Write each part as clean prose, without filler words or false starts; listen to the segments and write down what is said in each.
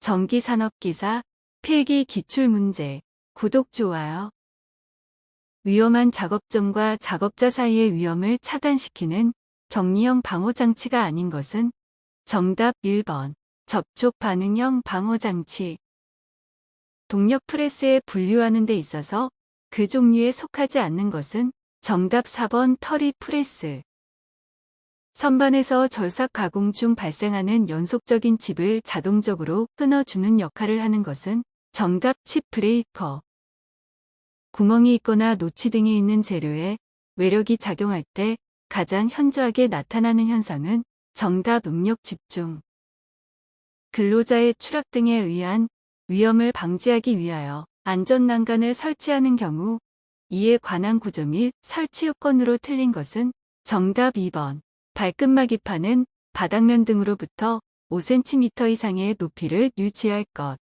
전기산업기사, 필기 기출문제. 구독, 좋아요. 위험한 작업점과 작업자 사이의 위험을 차단시키는 격리형 방호장치가 아닌 것은? 정답 1번. 접촉 반응형 방호장치. 동력 프레스에 분류하는 데 있어서 그 종류에 속하지 않는 것은? 정답 4번. 터리 프레스. 선반에서 절삭 가공 중 발생하는 연속적인 칩을 자동적으로 끊어주는 역할을 하는 것은? 정답. 칩 브레이커. 구멍이 있거나 노치 등이 있는 재료에 외력이 작용할 때 가장 현저하게 나타나는 현상은? 정답. 응력 집중. 근로자의 추락 등에 의한 위험을 방지하기 위하여 안전난간을 설치하는 경우 이에 관한 구조 및 설치 요건으로 틀린 것은? 정답 2번. 발끝마기판은 바닥면 등으로부터 5cm 이상의 높이를 유지할 것.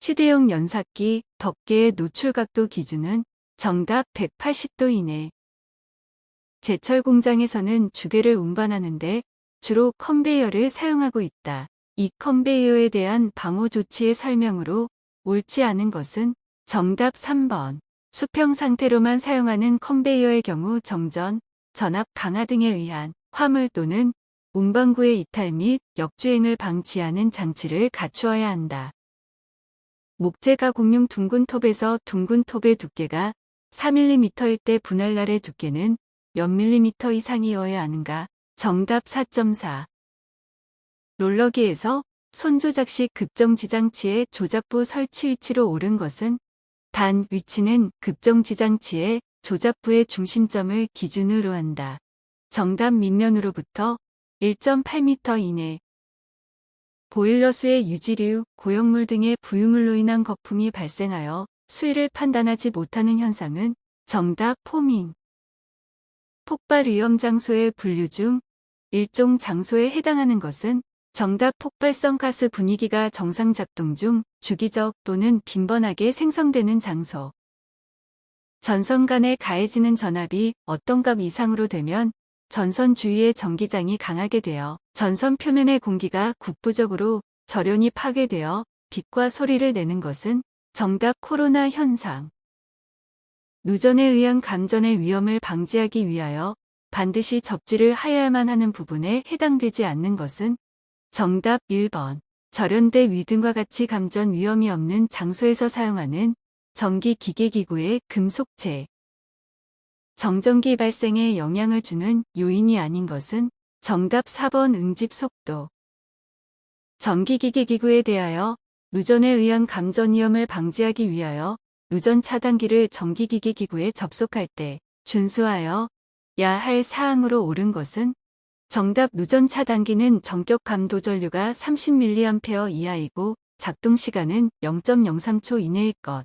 휴대용 연삭기, 덮개의 노출각도 기준은? 정답. 180도 이내. 제철 공장에서는 주게를 운반하는데 주로 컨베이어를 사용하고 있다. 이 컨베이어에 대한 방호 조치의 설명으로 옳지 않은 것은? 정답 3번. 수평 상태로만 사용하는 컨베이어의 경우 정전, 전압 강화 등에 의한 화물 또는 운반구의 이탈 및 역주행을 방지하는 장치를 갖추어야 한다. 목재 가공용 둥근 톱에서 둥근 톱의 두께가 4mm일 때 분할날의 두께는 몇 밀리미터 이상이어야 하는가? 정답 4.4. 롤러기에서 손조작식 급정지장치의 조작부 설치 위치로 옳은 것은? 단, 위치는 급정지장치의 조작부의 중심점을 기준으로 한다. 정답. 밑면으로부터 1.8m 이내. 보일러수의 유지류, 고형물 등의 부유물로 인한 거품이 발생하여 수위를 판단하지 못하는 현상은? 정답. 포밍. 폭발 위험 장소의 분류 중 일종 장소에 해당하는 것은? 정답. 폭발성 가스 분위기가 정상 작동 중 주기적 또는 빈번하게 생성되는 장소. 전선 간에 가해지는 전압이 어떤 값 이상으로 되면 전선 주위의 전기장이 강하게 되어 전선 표면의 공기가 국부적으로 절연이 파괴되어 빛과 소리를 내는 것은? 정답. 코로나 현상. 누전에 의한 감전의 위험을 방지하기 위하여 반드시 접지를 하여야만 하는 부분에 해당되지 않는 것은? 정답. 1번. 절연대 위등과 같이 감전 위험이 없는 장소에서 사용하는 전기 기계기구의 금속체. 정전기 발생에 영향을 주는 요인이 아닌 것은? 정답. 4번. 응집 속도. 전기기계기구에 대하여 누전에 의한 감전 위험을 방지하기 위하여 누전 차단기를 전기기계기구에 접속할 때 준수하여야 할 사항으로 옳은 것은? 정답. 누전 차단기는 전격 감도 전류가 30mA 이하이고 작동 시간은 0.03초 이내일 것.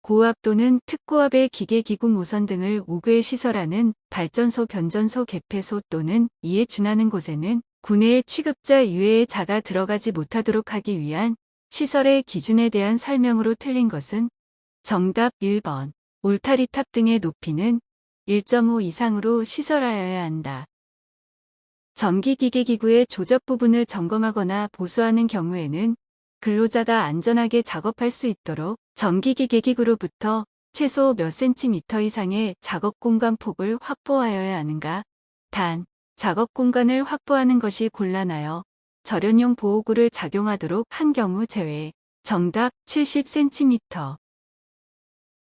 고압 또는 특고압의 기계기구 모선 등을 우그에 시설하는 발전소, 변전소, 개폐소 또는 이에 준하는 곳에는 구내의 취급자 이외의 자가 들어가지 못하도록 하기 위한 시설의 기준에 대한 설명으로 틀린 것은? 정답. 1번. 울타리탑 등의 높이는 1.5 이상으로 시설하여야 한다. 전기기계기구의 조작 부분을 점검하거나 보수하는 경우에는 근로자가 안전하게 작업할 수 있도록 전기기계기구로부터 최소 몇 cm 이상의 작업 공간 폭을 확보하여야 하는가? 단, 작업 공간을 확보하는 것이 곤란하여 절연용 보호구를 작용하도록 한 경우 제외. 정답. 70cm.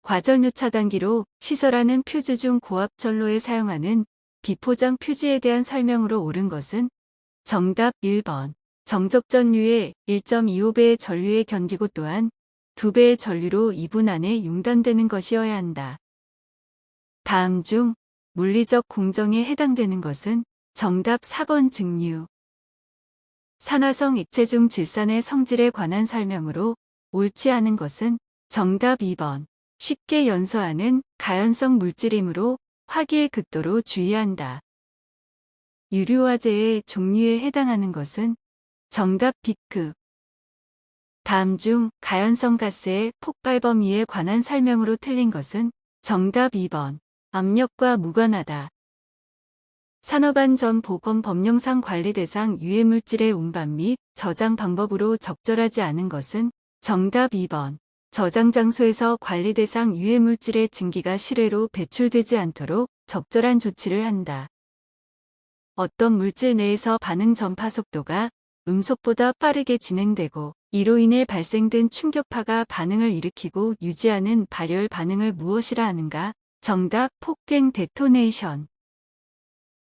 과전류 차단기로 시설하는 퓨즈 중 고압 전로에 사용하는 비포장 퓨즈에 대한 설명으로 옳은 것은? 정답. 1번. 정적 전류의 1.25배의 전류에 견디고 또한 2배의 전류로 2분 안에 융단되는 것이어야 한다. 다음 중 물리적 공정에 해당되는 것은? 정답. 4번. 증류. 산화성 액체 중 질산의 성질에 관한 설명으로 옳지 않은 것은? 정답. 2번. 쉽게 연소하는 가연성 물질이므로 화기의 극도로 주의한다. 유류화재의 종류에 해당하는 것은? 정답. B급. 다음 중 가연성 가스의 폭발 범위에 관한 설명으로 틀린 것은? 정답. 2번. 압력과 무관하다. 산업안전보건법령상 관리대상 유해물질의 운반 및 저장 방법으로 적절하지 않은 것은 정답 2번. 저장 장소에서 관리대상 유해물질의 증기가 실외로 배출되지 않도록 적절한 조치를 한다. 어떤 물질 내에서 반응 전파 속도가 음속보다 빠르게 진행되고 이로 인해 발생된 충격파가 반응을 일으키고 유지하는 발열 반응을 무엇이라 하는가? 정답 폭행 데토네이션.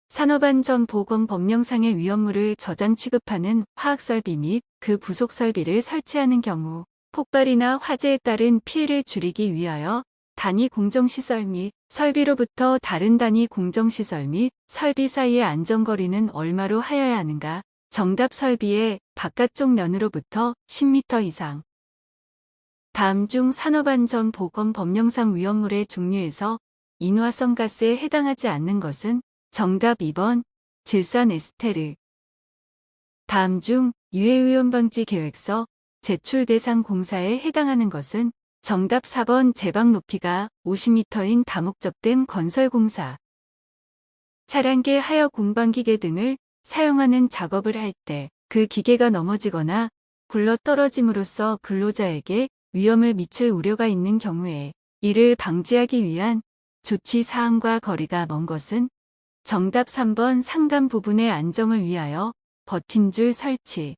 산업안전보건법령상의 위험물을 저장 취급하는 화학설비 및 그 부속 설비를 설치하는 경우 폭발이나 화재에 따른 피해를 줄이기 위하여 단위 공정시설 및 설비로부터 다른 단위 공정시설 및 설비 사이의 안전거리는 얼마로 하여야 하는가? 정답 설비의 바깥쪽 면으로부터 10m 이상. 다음 중 산업안전보건법령상 위험물의 종류에서 인화성 가스에 해당하지 않는 것은 정답 2번 질산 에스테르. 다음 중 유해오염 방지 계획서 제출 대상 공사에 해당하는 것은 정답 4번 제방 높이가 50m인 다목적된 건설공사. 차량계 하역 운반기계 등을 사용하는 작업을 할 때 그 기계가 넘어지거나 굴러 떨어짐으로써 근로자에게 위험을 미칠 우려가 있는 경우에 이를 방지하기 위한 조치 사항과 거리가 먼 것은 정답 3번 상단 부분의 안정을 위하여 버팀줄 설치.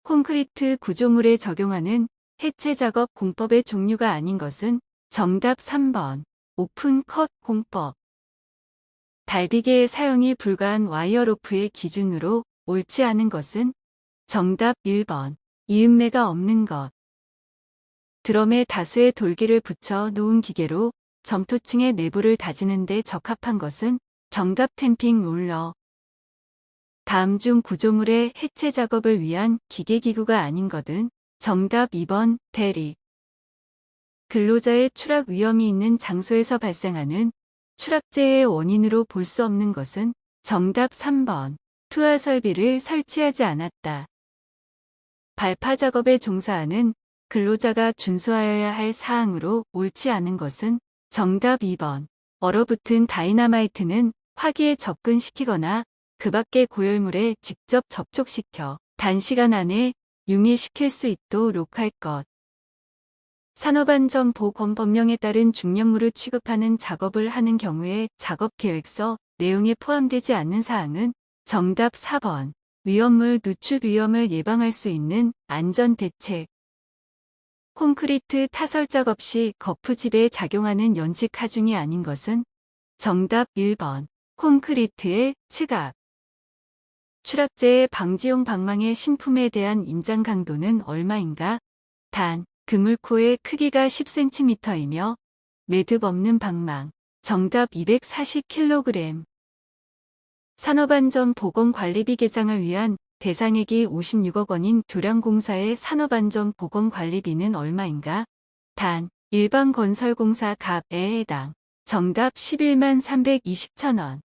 콘크리트 구조물에 적용하는 해체 작업 공법의 종류가 아닌 것은 정답 3번 오픈 컷 공법. 달비계의 사용이 불가한 와이어로프의 기준으로 옳지 않은 것은 정답 1번 이음매가 없는 것. 드럼에 다수의 돌기를 붙여 놓은 기계로 점토층의 내부를 다지는 데 적합한 것은 정답 탬핑 롤러. 다음 중 구조물의 해체 작업을 위한 기계기구가 아닌 것은 정답 2번 대리. 근로자의 추락 위험이 있는 장소에서 발생하는 추락재해의 원인으로 볼 수 없는 것은 정답 3번 투하 설비를 설치하지 않았다. 발파 작업에 종사하는 근로자가 준수하여야 할 사항으로 옳지 않은 것은 정답 2번 얼어붙은 다이나마이트는 화기에 접근시키거나 그 밖의 고열물에 직접 접촉시켜 단시간 안에 융해시킬 수 있도록 할 것. 산업안전보건법령에 따른 중량물을 취급하는 작업을 하는 경우에 작업계획서 내용에 포함되지 않는 사항은 정답 4번 위험물 누출 위험을 예방할 수 있는 안전대책. 콘크리트 타설 작업 시 거푸집에 작용하는 연식 하중이 아닌 것은 정답 1번 콘크리트의 츠갑. 추락재해 방지용 방망의 신품에 대한 인장 강도는 얼마인가? 단, 그물코의 크기가 10cm이며 매듭 없는 방망. 정답 240kg. 산업안전보건관리비 개장을 위한 대상액이 56억 원인 교량공사의 산업안전보건관리비는 얼마인가? 단, 일반 건설공사 갑에 해당. 정답 11만 320,000원.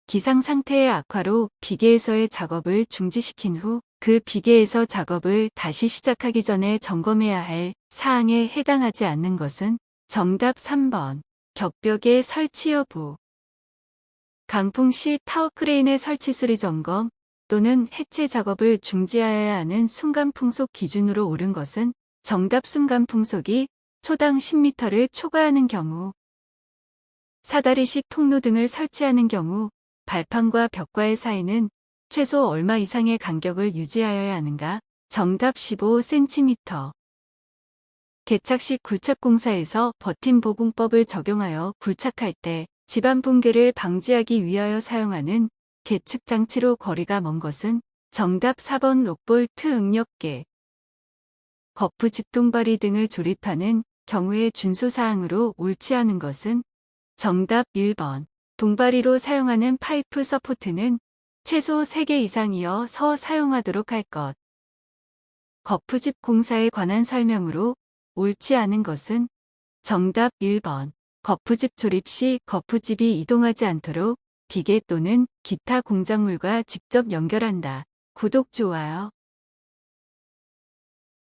기상상태의 악화로 비계에서의 작업을 중지시킨 후 그 비계에서 작업을 다시 시작하기 전에 점검해야 할 사항에 해당하지 않는 것은 정답 3번 격벽의 설치 여부. 강풍 시 타워크레인의 설치 수리 점검 또는 해체 작업을 중지하여야 하는 순간풍속 기준으로 옳은 것은 정답 순간풍속이 초당 10m를 초과하는 경우. 사다리식 통로 등을 설치하는 경우 발판과 벽과의 사이는 최소 얼마 이상의 간격을 유지하여야 하는가? 정답 15cm. 개착식 굴착공사에서 버팀보공법을 적용하여 굴착할 때 집안 붕괴를 방지하기 위하여 사용하는 계측 장치로 거리가 먼 것은 정답 4번 록볼트 응력계. 거푸 집동바리 등을 조립하는 경우의 준수사항으로 옳지 않은 것은 정답 1번 동바리로 사용하는 파이프 서포트는 최소 3개 이상이어서 사용하도록 할 것. 거푸집 공사에 관한 설명으로 옳지 않은 것은 정답 1번 거푸집 조립 시 거푸집이 이동하지 않도록 비계 또는 기타 공작물과 직접 연결한다. 구독, 좋아요.